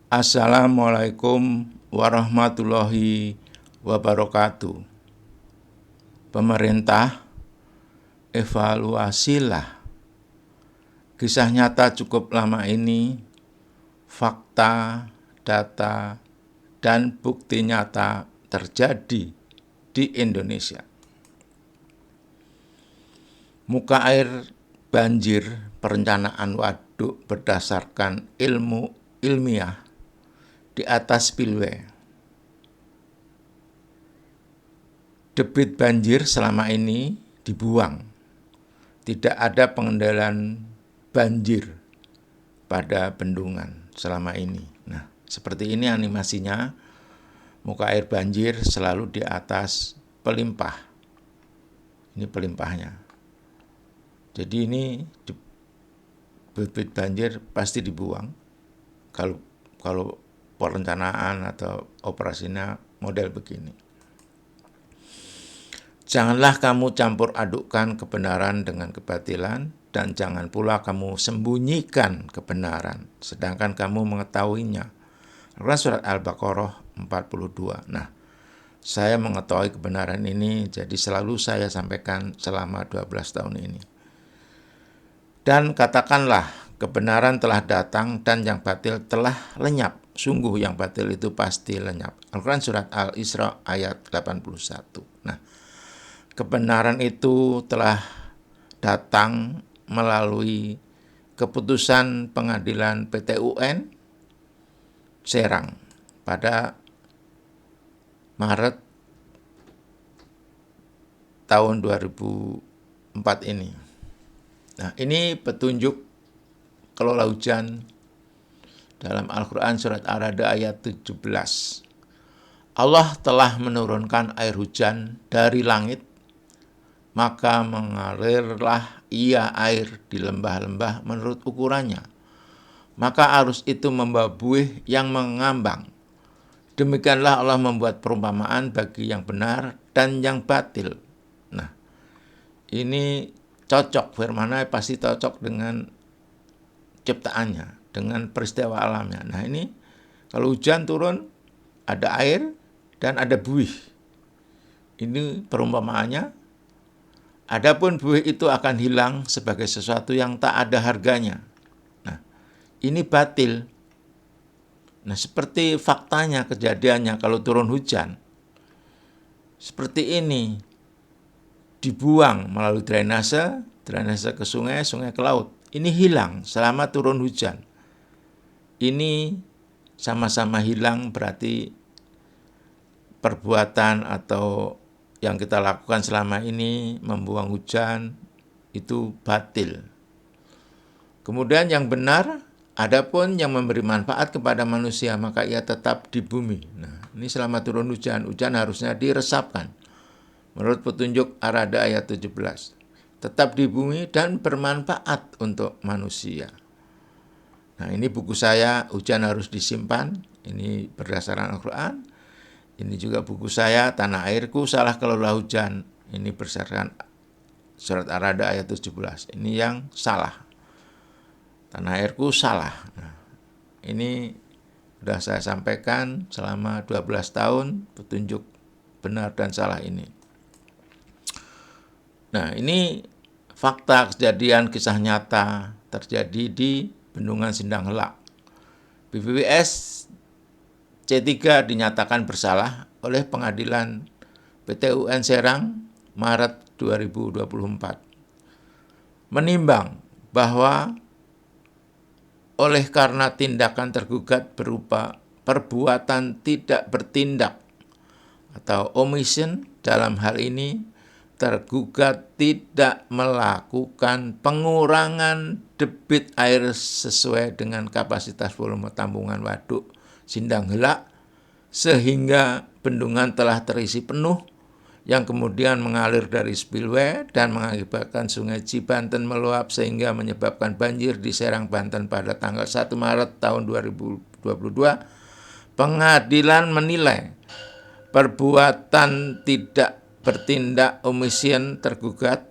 Assalamualaikum warahmatullahi wabarakatuh. Pemerintah, evaluasilah kisah nyata cukup lama ini, fakta, data, dan bukti nyata terjadi di Indonesia. Muka air banjir perencanaan waduk berdasarkan ilmu ilmiah di atas spillway. Debit banjir selama ini dibuang. Tidak ada pengendalian banjir pada bendungan selama ini. Nah, seperti ini animasinya. Muka air banjir selalu di atas pelimpah. Ini pelimpahnya. Jadi ini debit banjir pasti dibuang kalau perencanaan atau operasinya model begini. Janganlah kamu campur adukkan kebenaran dengan kebatilan, dan jangan pula kamu sembunyikan kebenaran, sedangkan kamu mengetahuinya. Surat Al-Baqarah 42. Nah, saya mengetahui kebenaran ini, jadi selalu saya sampaikan selama 12 tahun ini. Dan katakanlah, kebenaran telah datang dan yang batil telah lenyap. Sungguh yang batil itu pasti lenyap. Al-Quran Surat Al-Isra ayat 81. Nah, kebenaran itu telah datang melalui keputusan pengadilan PT UN Serang pada Maret tahun 2004 ini. Nah, ini petunjuk kelola hujan dalam Al-Quran Surat Ar-Ra'd ayat 17. Allah telah menurunkan air hujan dari langit, maka mengalirlah ia air di lembah-lembah menurut ukurannya. Maka arus itu membawa buih yang mengambang. Demikianlah Allah membuat perumpamaan bagi yang benar dan yang batil. Nah, ini cocok, firman-Nya pasti cocok dengan ciptaannya, dengan peristiwa alamnya. Nah, ini kalau hujan turun, ada air dan ada buih. Ini perumpamaannya. Adapun buih itu akan hilang sebagai sesuatu yang tak ada harganya. Nah, ini batil. Nah, seperti faktanya, kejadiannya kalau turun hujan, seperti ini, dibuang melalui drainase ke sungai, sungai ke laut. Ini hilang selama turun hujan. Ini sama-sama hilang, berarti perbuatan atau yang kita lakukan selama ini membuang hujan itu batil. Kemudian yang benar, adapun yang memberi manfaat kepada manusia, maka ia tetap di bumi. Nah, ini selama turun hujan, hujan harusnya diresapkan. Menurut petunjuk Ar-Ra'd ayat 17. Tetap di bumi dan bermanfaat untuk manusia. Nah, ini buku saya, Hujan Harus Disimpan. Ini berdasarkan Al-Quran. Ini juga buku saya, Tanah Airku Salah Kelola Hujan. Ini berdasarkan Surat Ar-Ra'd ayat 17. Ini yang salah. Tanah airku salah. Nah, ini sudah saya sampaikan selama 12 tahun petunjuk benar dan salah ini. Nah, ini fakta kejadian kisah nyata terjadi di Bendungan Sindang Helak. BPWS C3 dinyatakan bersalah oleh pengadilan PT UN Serang Maret 2024. Menimbang bahwa oleh karena tindakan tergugat berupa perbuatan tidak bertindak atau omission, dalam hal ini tergugat tidak melakukan pengurangan debit air sesuai dengan kapasitas volume tampungan waduk Sindang Helak sehingga bendungan telah terisi penuh, yang kemudian mengalir dari spillway dan mengakibatkan Sungai Cibanten meluap sehingga menyebabkan banjir di Serang, Banten pada tanggal 1 Maret tahun 2022. Pengadilan menilai perbuatan tidak bertindak omission tergugat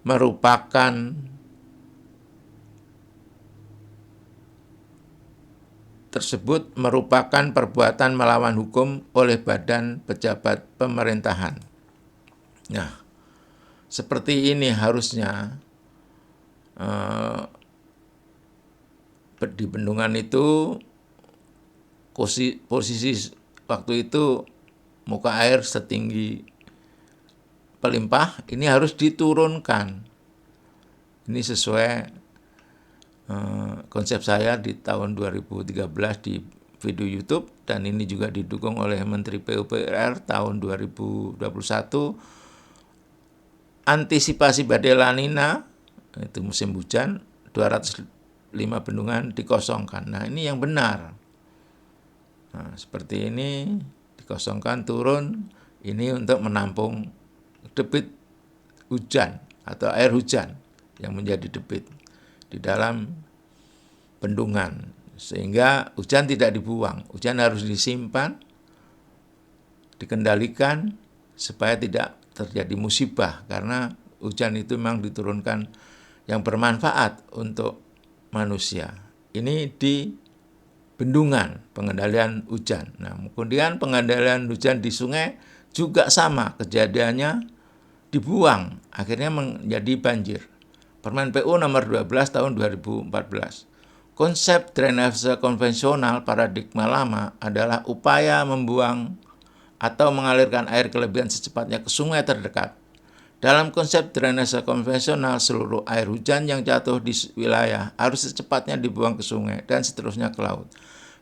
merupakan tersebut merupakan perbuatan melawan hukum oleh badan pejabat pemerintahan. Nah, seperti ini harusnya di bendungan itu posisi waktu itu muka air setinggi pelimpah, ini harus diturunkan. Ini sesuai konsep saya di tahun 2013 di video YouTube, dan ini juga didukung oleh Menteri PUPR tahun 2021. Antisipasi badai La Nina, itu musim hujan, 205 bendungan dikosongkan. Nah, ini yang benar. Nah, seperti ini dikosongkan, turun, ini untuk menampung debit hujan atau air hujan yang menjadi debit di dalam bendungan, sehingga hujan tidak dibuang. Hujan harus disimpan, dikendalikan supaya tidak terjadi musibah, karena hujan itu memang diturunkan yang bermanfaat untuk manusia. Ini di bendungan, pengendalian hujan. Nah, kemudian pengendalian hujan di sungai juga sama, kejadiannya dibuang, akhirnya menjadi banjir. Permen PU nomor 12 tahun 2014. Konsep drainase konvensional paradigma lama adalah upaya membuang atau mengalirkan air kelebihan secepatnya ke sungai terdekat. Dalam konsep drainase konvensional, seluruh air hujan yang jatuh di wilayah harus secepatnya dibuang ke sungai dan seterusnya ke laut.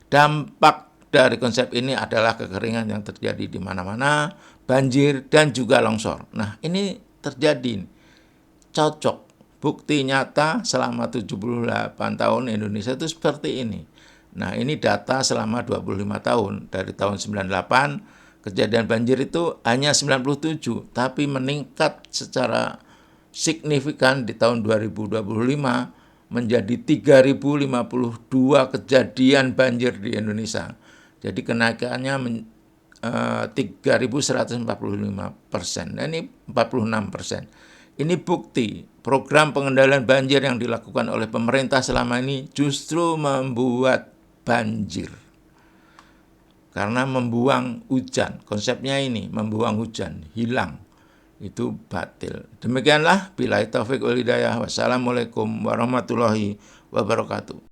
Dampak dari konsep ini adalah kekeringan yang terjadi di mana-mana, banjir, dan juga longsor. Nah, ini terjadi, cocok. Bukti nyata selama 78 tahun Indonesia itu seperti ini. Nah, ini data selama 25 tahun. Dari tahun 98, kejadian banjir itu hanya 97, tapi meningkat secara signifikan di tahun 2025 menjadi 3.052 kejadian banjir di Indonesia. Jadi kenaikannya 3.145%. Nah, ini 46%. Ini bukti program pengendalian banjir yang dilakukan oleh pemerintah selama ini justru membuat banjir. Karena membuang hujan, konsepnya ini, membuang hujan, hilang, itu batil. Demikianlah, billahi taufiq wal hidayah. Wassalamualaikum warahmatullahi wabarakatuh.